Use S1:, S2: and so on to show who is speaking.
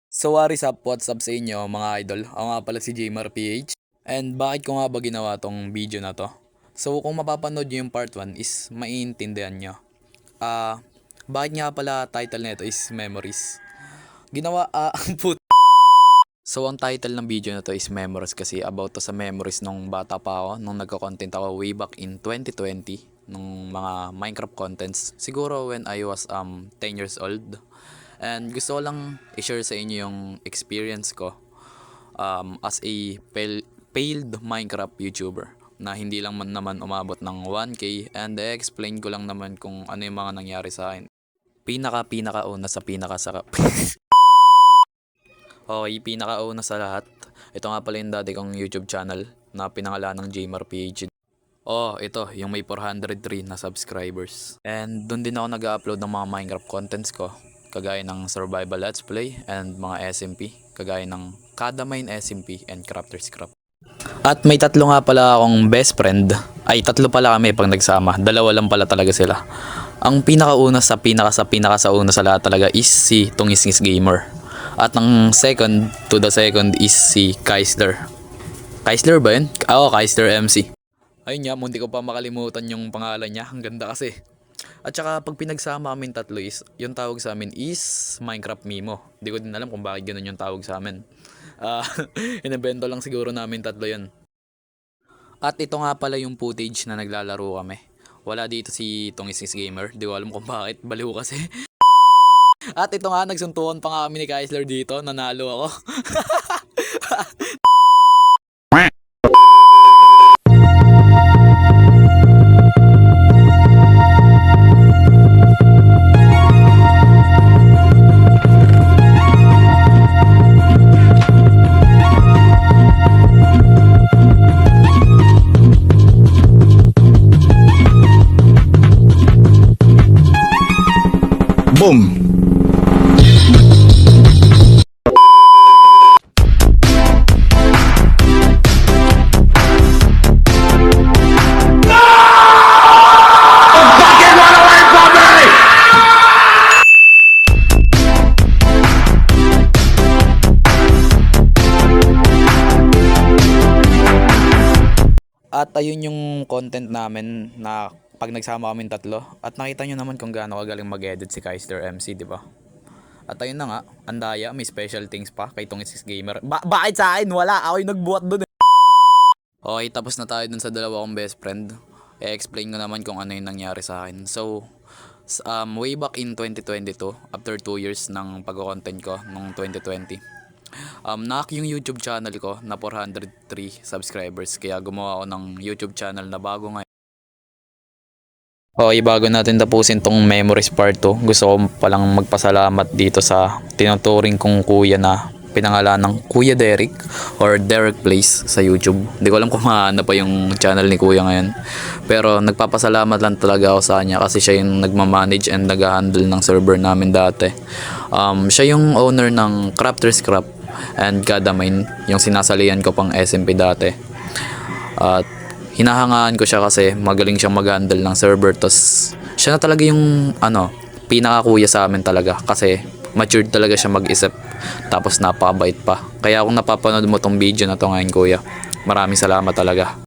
S1: So what's up sa inyo mga idol? Ako nga pala si Jmar PH. And bakit ko nga ba ginawa tong video na to? So kung mapapanood nyo yung part 1 is maiintindihan nyo. Bakit nga pala title nito is Memories? Ginawa, So ang title ng video na to is Memories kasi about to sa memories nung bata pa ako, nung nagko-content ako way back in 2020, nung mga Minecraft contents. Siguro when I was 10 years old. And gusto ko lang i-share sa inyo yung experience ko as a failed Minecraft YouTuber na hindi lang man naman umabot ng 1K, and i-explain ko lang naman kung ano yung mga nangyari sa akin. Pinakauna sa pinakasarap. Okay, pinakauna sa lahat. Ito nga pala yung dati kong YouTube channel na pinangalan ng Jmar PH. Ito, yung may 403 na subscribers. And doon din ako nag-upload ng mga Minecraft contents ko, kagaya ng Survival Let's Play and mga SMP, kagaya ng Kada Mine SMP and Crafters Craft. At may tatlo nga pala akong best friend. Ay, tatlo pala kami pag nagsama. Dalawa lang pala talaga sila. Ang pinakauna sa pinakauna sa lahat talaga is si Tungisngis Gamer. At ang second to the second is si Kaisler. Kaisler ba yun? Kaisler MC. Ayun nga, munti ko pa makalimutan yung pangalan niya. Ang ganda kasi. At saka pag pinagsama kami tatlo is, yung tawag sa amin is Minecraft Mimo. Di ko din alam kung bakit ganun yung tawag sa amin. Inibento lang siguro namin tatlo yun. At ito nga pala yung footage na naglalaro kami. Wala dito si Tungisngis Gamer. Di ko alam kung bakit. Baliw kasi. At ito nga, nagsuntukan pa nga kami ni Kaisler dito. Nanalo ako.
S2: Boom!
S1: At ayun yung content namin na pag nagsama kami tatlo. At nakita nyo naman kung gaano kagaling mag-edit si Kaisler MC, di ba? At ayun na nga, andaya, may special things pa kay Tungisngis Gamer. Bakit sa akin? Wala, ako yung nagbuhat dun eh. Okay, tapos na tayo dun sa dalawa kong best friend. I-explain ko naman kung ano yung nangyari sa akin. So, way back in 2022, after 2 years ng pag-content ko, nung 2020, nahack yung YouTube channel ko na 403 subscribers. Kaya gumawa ako ng YouTube channel na bago ngayon. Okay, bago natin tapusin tong Memories Part 2, gusto ko palang magpasalamat dito sa tinuturing kong kuya na pinangalan ng Kuya Derek or Derek Plays sa YouTube. Hindi ko alam kung maano pa yung channel ni kuya ngayon. Pero nagpapasalamat lang talaga ako sa kanya kasi siya yung nagmamanage and nag-handle ng server namin dati. Siya yung owner ng Crafters Craft and Kada Mine, yung sinasalihan ko pang SMP dati. At hinahangaan ko siya kasi magaling siyang mag-handle ng server. Tapos siya na talaga yung pinakakuya sa amin talaga kasi matured talaga siya mag-isip, tapos napakabait pa. Kaya kung napapanood mo tong video na to ngayon kuya, maraming salamat talaga.